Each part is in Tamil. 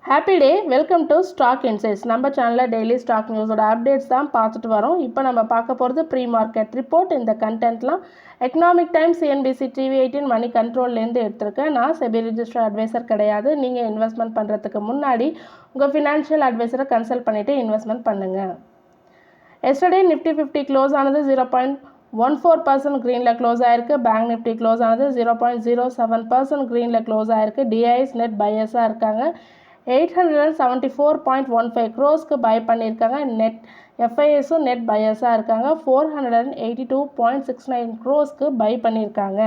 Happy day, welcome to stock insights. நம்ம சேனலில் டெய்லி ஸ்டாக் நியூஸோட அப்டேட்ஸ் தான் பார்த்துட்டு வரோம். இப்போ நம்ம பார்க்க போகிறது ப்ரீ மார்க்கெட் ரிப்போர்ட். இந்த கண்டென்ட்லாம் எக்கனாமிக் டைம்ஸ், CNBC, TV18 மணி கண்ட்ரோல்லேருந்து எடுத்திருக்கேன். நான் செபி ரிஜிஸ்டர் அட்வைசர் கிடையாது. நீங்கள் இன்வெஸ்ட்மெண்ட் பண்ணுறதுக்கு முன்னாடி உங்கள் ஃபினான்ஷியல் அட்வைசரை கன்சல்ட் பண்ணிவிட்டு இன்வெஸ்ட்மெண்ட் பண்ணுங்கள். எஸ்டர்டே நிஃப்டி 50 க்ளோஸ் ஆனது 0.14% க்ரீனில் க்ளோஸ் ஆயிருக்கு. பேங்க் நிஃப்டி க்ளோஸ் ஆனது 0.07% க்ரீனில் க்ளோஸ் ஆயிருக்கு. டிஐஸ் நெட் பையர்ஸாக இருக்காங்க. 874.15 க்ரோஸ்க்கு பை பண்ணியிருக்காங்க. நெட் எஃப்ஐஎஸும் நெட் பையர்ஸாக இருக்காங்க. 482.69 க்ரோஸ்க்கு பை பண்ணியிருக்காங்க.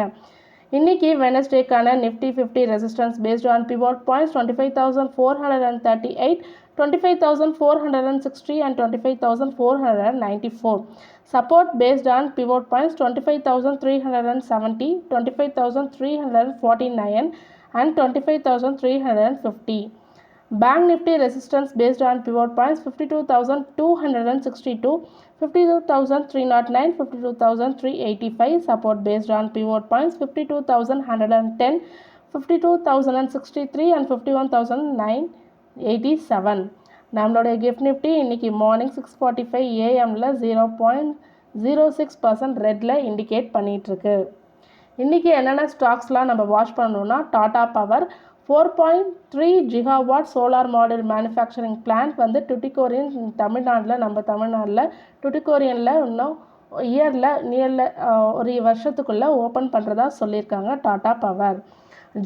இன்னைக்கு வெனஸ்டேக்கான Nifty 50 resistance based on pivot points 25,438, 25,460 and 25,494. Support based on pivot points 25,370, 25,349 and 25,350. Bank Nifty resistance based on pivot points 52,262, 52,309, 52,385. Support based on pivot points 52,110, 52,063 and 51,987. நம்மளோட கிஃப்ட் நிஃப்டி இன்னைக்கு மார்னிங் 6:45 AM 0.06% ரெட்டில் இண்டிகேட் பண்ணிகிட்ருக்கு. இன்றைக்கி என்னென்ன ஸ்டாக்ஸ்லாம் நம்ம வாட்ச் பண்ணணும்னா, Tata power 4.3 GW solar model manufacturing plant வந்து டுட்டிகோரியன் நம்ம தமிழ்நாட்டில் டுட்டிகோரியனில் இன்னும் நியரில் ஒரு வருஷத்துக்குள்ளே ஓப்பன் பண்ணுறதா சொல்லியிருக்காங்க டாடா பவர்.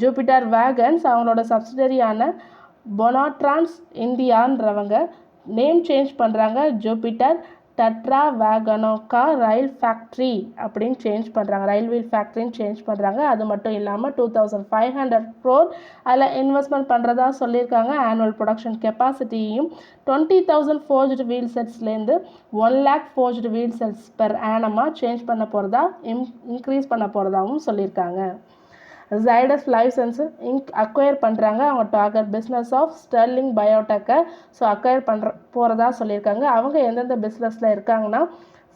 ஜூபிட்டர் வேகன்ஸ் அவங்களோட சப்சிடரியான பொனாட்ரான்ஸ் இந்தியான்றவங்க நேம் சேஞ்ச் பண்ணுறாங்க. ஜூபிட்டர் டட்ரா வேகனோக்கா ரயில் ஃபேக்ட்ரி அப்படின்னு சேஞ்ச் பண்ணுறாங்க. ரயில்வீல் ஃபேக்ட்ரின்னு சேஞ்ச் பண்ணுறாங்க. அது மட்டும் இல்லாமல் 2,500 crore அதில் இன்வெஸ்ட்மெண்ட் பண்ணுறதா சொல்லியிருக்காங்க. ஆனுவல் ப்ரொடக்ஷன் கெப்பாசிட்டியும் 20,000 forged wheel setsலேருந்து 1 lakh forged wheel sets per annum change பண்ண போகிறதா இன்க்ரீஸ் பண்ண போகிறதாகவும் சொல்லியிருக்காங்க. Zydus Life Sciences inc acquire பண்ணுறாங்க. அவங்க டார்கெட் பிஸ்னஸ் ஆஃப் ஸ்டெர்லிங் பயோடெக்கை அக்வயர் போகிறதா சொல்லியிருக்காங்க. அவங்க எந்தெந்த பிஸ்னஸில் இருக்காங்கன்னா,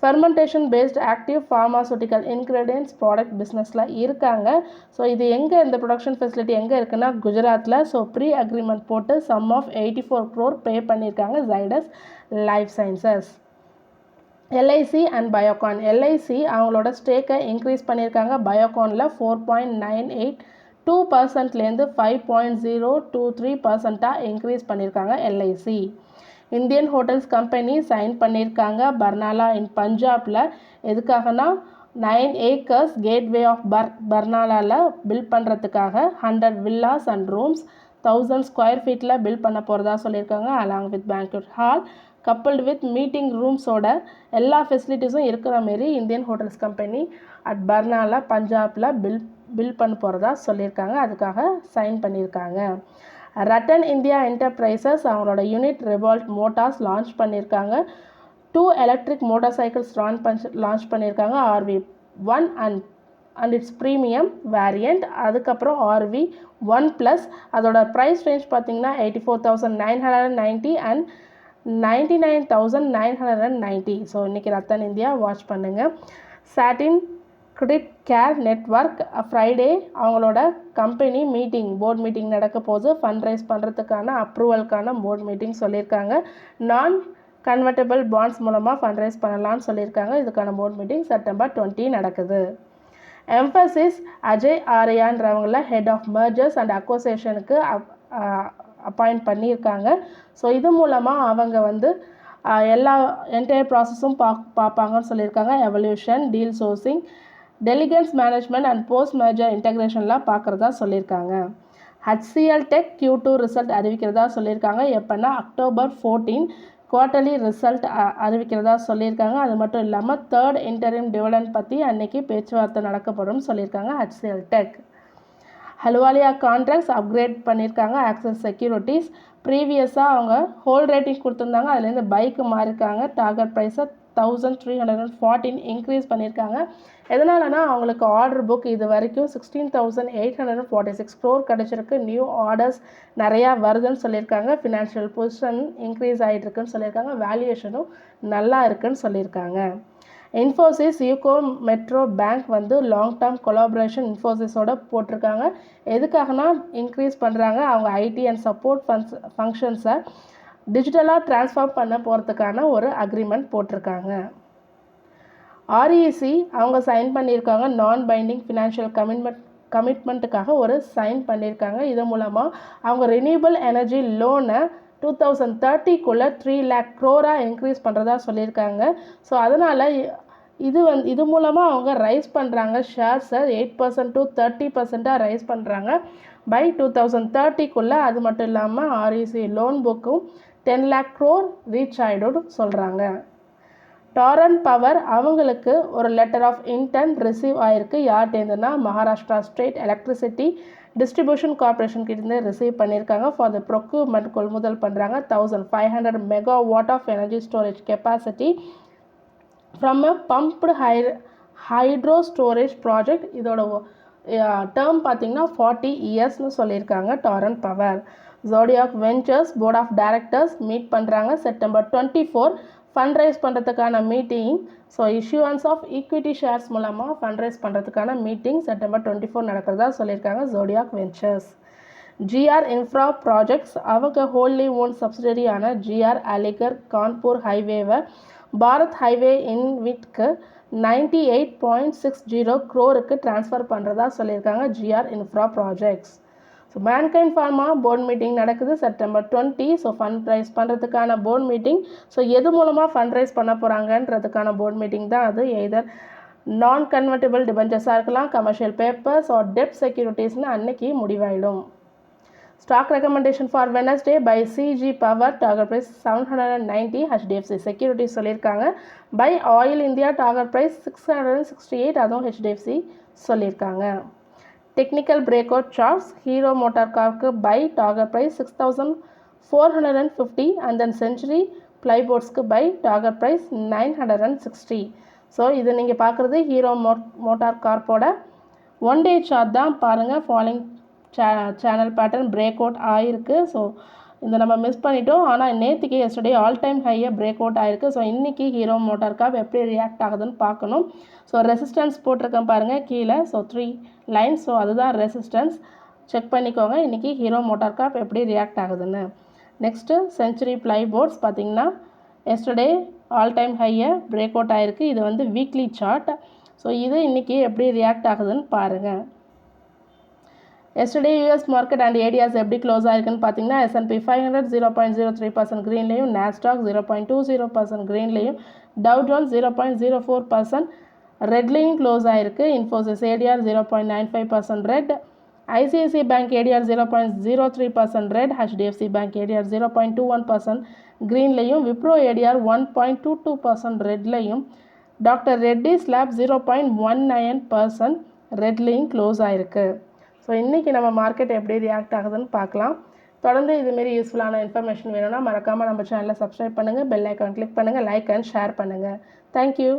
fermentation based active pharmaceutical ingredients product பிஸ்னஸில் இருக்காங்க. இது எங்கே, இந்த ப்ரொடக்ஷன் ஃபெசிலிட்டி எங்கே இருக்குன்னா குஜராத்தில். ப்ரீ அக்ரிமெண்ட் போட்டு சம் ஆஃப் 84 crore பே பண்ணியிருக்காங்க Zydus Life Sciences. LIC and Biocon. LIC அவங்களோட ஸ்டேக்கை இன்க்ரீஸ் பண்ணியிருக்காங்க. பயோகானில் 4.982%லேருந்து 5.023% இன்க்ரீஸ் பண்ணியிருக்காங்க LIC. Indian Hotels company sign பண்ணியிருக்காங்க பர்னாலா இன் பஞ்சாபில். எதுக்காகனா 9 acres கேட்வே ஆஃப் பர்னாலாவில் பில்ட் பண்ணுறதுக்காக 100 villas and rooms 1000 square feet build பண்ண போகிறதா சொல்லியிருக்காங்க. Along with banquet hall coupled with meeting ரூம்ஸோட எல்லா ஃபெசிலிட்டிஸும் இருக்கிற மாரி Indian Hotels company at Barnala பஞ்சாபில் பில்ட் பண்ண போகிறதா சொல்லியிருக்காங்க. அதுக்காக சைன் பண்ணியிருக்காங்க. ரட்டன் இந்தியா என்டர்பிரைசஸ் அவங்களோட யூனிட் ரிவால்ட் மோட்டார்ஸ் லான்ச் பண்ணியிருக்காங்க. 2 electric motorcycles லான்ச் பண்ணியிருக்காங்க. RV1 and it's premium variant. அதுக்கப்புறம் RV1+. அதோட ப்ரைஸ் ரேஞ்ச் பார்த்திங்கன்னா 84,990 அண்ட் 99,990. இன்றைக்கி ரத்தன் இந்தியா வாட்ச் பண்ணுங்கள். சாட்டின் கிரெடிட் கேர் நெட்வொர்க் ஃப்ரைடே அவங்களோட கம்பெனி போர்ட் மீட்டிங் நடக்க போது ஃபண்ட் ரைஸ் பண்ணுறதுக்கான அப்ரூவலுக்கான போர்ட் மீட்டிங் சொல்லியிருக்காங்க. நான் கன்வெர்ட்டபிள் பாண்ட்ஸ் மூலமாக ஃபண்ட் ரைஸ் பண்ணலான்னு சொல்லியிருக்காங்க. இதுக்கான போர்ட் மீட்டிங் செப்டம்பர் 20 நடக்குது. எம்பசிஸ் அஜய் ஆரியான்றவங்கள ஹெட் ஆஃப் மர்ஜர்ஸ் அண்ட் அக்வசேஷனுக்கு அப்பாயிண்ட் பண்ணியிருக்காங்க. இது மூலமாக அவங்க வந்து எல்லா என்டையர் ப்ராசஸும் பார்ப்பாங்கன்னு சொல்லியிருக்காங்க. Evaluation, deal sourcing, diligence management and post merger இன்டெகிரேஷன்லாம் பார்க்குறதா சொல்லியிருக்காங்க. HCL டெக் Q2 ரிசல்ட் அறிவிக்கிறதா சொல்லியிருக்காங்க. எப்போனா அக்டோபர் 14 குவார்ட்டர்லி ரிசல்ட் அறிவிக்கிறதா சொல்லியிருக்காங்க. அது மட்டும் இல்லாமல் 3rd இன்டரிம் டிவிடெண்ட் பற்றி அன்னைக்கு பேச்சுவார்த்தை நடக்கப்படும் சொல்லியிருக்காங்க HCL டெக். ஹலுவாலியா கான்ட்ராக்ட்ஸ் அப்கிரேட் பண்ணியிருக்காங்க. ஆக்சஸ் செக்யூரிட்டிஸ் ப்ரீவியஸாக அவங்க ஹோல்ட் ரேட்டிங் கொடுத்துருந்தாங்க. அதுலேருந்து பைக்கு மாறியிருக்காங்க. டார்கெட் ப்ரைஸை 1,314 இன்க்ரீஸ் பண்ணியிருக்காங்க. எதனாலனா அவங்களுக்கு ஆர்டர் புக் இது வரைக்கும் 16,846 crore கிடச்சிருக்கு. நியூ ஆர்டர்ஸ் நிறையா வருதுன்னு சொல்லியிருக்காங்க. ஃபினான்ஷியல் பொசிஷன் இன்க்ரீஸ் ஆகிட்டு இருக்குன்னு சொல்லியிருக்காங்க. வேல்யூவேஷனும் நல்லா இருக்குன்னு சொல்லியிருக்காங்க. இன்ஃபோசிஸ் யூகோ மெட்ரோ பேங்க் வந்து லாங் டேர்ம் கொலாபரேஷன் இன்ஃபோசிஸோட போட்டிருக்காங்க. எதுக்காகனா இன்க்ரீஸ் பண்ணுறாங்க அவங்க ஐடி அண்ட் சப்போர்ட் ஃபங்க்ஷன்ஸை டிஜிட்டலாக ட்ரான்ஸ்ஃபார்ம் பண்ண போகிறதுக்கான ஒரு அக்ரிமெண்ட் போட்டிருக்காங்க. REC அவங்க சைன் பண்ணியிருக்காங்க. நான் பைண்டிங் ஃபினான்ஷியல் கமிட்மெண்ட்டுக்காக ஒரு சைன் பண்ணியிருக்காங்க. இது மூலமாக அவங்க ரினியூவபிள் எனர்ஜி லோனை 2030க்குள்ளே 3 lakh crore இன்க்ரீஸ் பண்ணுறதா சொல்லியிருக்காங்க. ஸோ அதனால் இது மூலமாக அவங்க ரைஸ் பண்ணுறாங்க ஷேர்ஸை 8% to 30% ரைஸ் பண்ணுறாங்க பை 2030க்குள்ளே. அது மட்டும் இல்லாமல் REC லோன் புக்கும் 10 lakh crore ரீச் ஆகிடும் சொல்கிறாங்க. டாரண்ட் பவர் அவங்களுக்கு ஒரு லெட்டர் ஆஃப் இன்டென்ட் ரிசீவ் ஆகிருக்கு. யார்கிட்டேருந்துன்னா Maharashtra state electricity distribution corporation கிட்டேருந்து ரிசீவ் பண்ணியிருக்காங்க. ஃபார் த ப்ரொக்யூர்மெண்ட் கொள்முதல் பண்ணுறாங்க 1500 megawatt of energy storage capacity from a pumped hydro storage project. இதோட டேர்ம் பார்த்திங்கன்னா 40 yearsனு சொல்லியிருக்காங்க. Torrent Power Zodiac Ventures board of directors meet பண்ணுறாங்க September 24 ஃபண்ட் ரைஸ் பண்ணுறதுக்கான meeting. So issuance of equity shares மூலமாக ஃபண்ட் ரைஸ் பண்ணுறதுக்கான மீட்டிங் September 24 நடக்கிறதா சொல்லியிருக்காங்க Zodiac Ventures. GR infra projects அவங்க ஹோல்லி ஓன் சப்சிடரியான GR அலிகர் கான்பூர் ஹைவேவை பாரத் ஹைவே இன்விட்க்கு 98.60 crore ட்ரான்ஸ்ஃபர் பண்ணுறதா சொல்லியிருக்காங்க GR infra projects. So Mankind Pharma board meeting நடக்குது September 20. ஸோ ஃபண்ட் ரைஸ் பண்ணுறதுக்கான போர்ட் மீட்டிங். ஸோ எது மூலமாக ஃபண்ட் ரைஸ் பண்ண போகிறாங்கன்றதுக்கான போர்ட் மீட்டிங் தான் அது. எய்தர் நான் கன்வெர்ட்டிபிள் டிபெஞ்சர்ஸாக இருக்கலாம், கமர்ஷியல் பேப்பர்ஸ் ஆர் டெப்ட் செக்யூரிட்டிஸ்னு அன்னைக்கு முடிவாயிடும். Stock recommendation for Wednesday buy CG power target price 790 HDFC securities சொல்லியிருக்காங்க. Buy Oil India target price 668 அதுவும் HDFC சொல்லியிருக்காங்க. Technical break out charts Hero Motor கார்க்கு buy target price 6450 and then Century பிளைபோர்ட்ஸ்க்கு பை டார்கெட் ப்ரைஸ் 960. ஸோ இது நீங்கள் பார்க்குறது ஹீரோ மோட்டார் கார்ப்போட 1 day சார்ட் தான். பாருங்கள் following channel pattern break out ஆகிருக்கு. ஸோ இந்த நம்ம மிஸ் பண்ணிட்டோம். ஆனால் நேற்றுக்கு எஸ்டர்டே ஆல் டைம் ஹையை பிரேக் அவுட் ஆகிருக்கு. ஸோ இன்றைக்கி ஹீரோ மோட்டார் கார்ப் எப்படி ரியாக்ட் ஆகுதுன்னு பார்க்கணும். ஸோ ரெசிஸ்டன்ஸ் போட்டிருக்கேன் பாருங்கள் கீழே. So 3 lines. ஸோ அதுதான் ரெசிஸ்டன்ஸ். செக் பண்ணிக்கோங்க இன்றைக்கி ஹீரோ மோட்டார் கார்ப் எப்படி ரியாக்ட் ஆகுதுன்னு. நெக்ஸ்ட்டு செஞ்சுரி பிளைபோர்ட்ஸ் பார்த்திங்கன்னா எஸ்டர்டே ஆல் டைம் ஹையை பிரேக் அவுட் ஆகிருக்கு. இது வந்து வீக்லி சார்ட். ஸோ இது இன்றைக்கி எப்படி ரியாக்ட் ஆகுதுன்னு பாருங்கள். Yesterday US market and ADRs எப்படி க்ளோஸ் ஆகிருக்குன்னு பார்த்தீங்கன்னா S&P 500 0.03% க்ரீன்லேயும், நாஸ்டாக் 0.20% க்ரீன்லேயும், டவ் ஜோன்ஸ் 0.04% ரெட்லேயும் க்ளோஸ் ஆகிருக்கு. Infosys ADR 0.95% red, ICICI bank ADR 0.03% red, HDFC bank ADR 0.21% க்ரீன்லேயும், விப்ரோ ADR 1.22% ரெட்லேயும், டாக்டர் ரெட்டிஸ் லேப் 0.19% ரெட்லேயும் க்ளோஸ் ஆகிருக்கு. ஸோ இன்றைக்கி நம்ம மார்க்கெட் எப்படி ரியாக்ட் ஆகுதுன்னு பார்க்கலாம். தொடர்ந்து இதுமாரி யூஸ்ஃபுல்லான இன்ஃபர்மேஷன் வேணும்னா மறக்காமல் நம்ம சேனலை சப்ஸ்கிரைப் பண்ணுங்கள், பெல் ஐக்கான் கிளிக் பண்ணுங்கள், லைக் அண்ட் ஷேர் பண்ணுங்கள். தேங்க்யூ.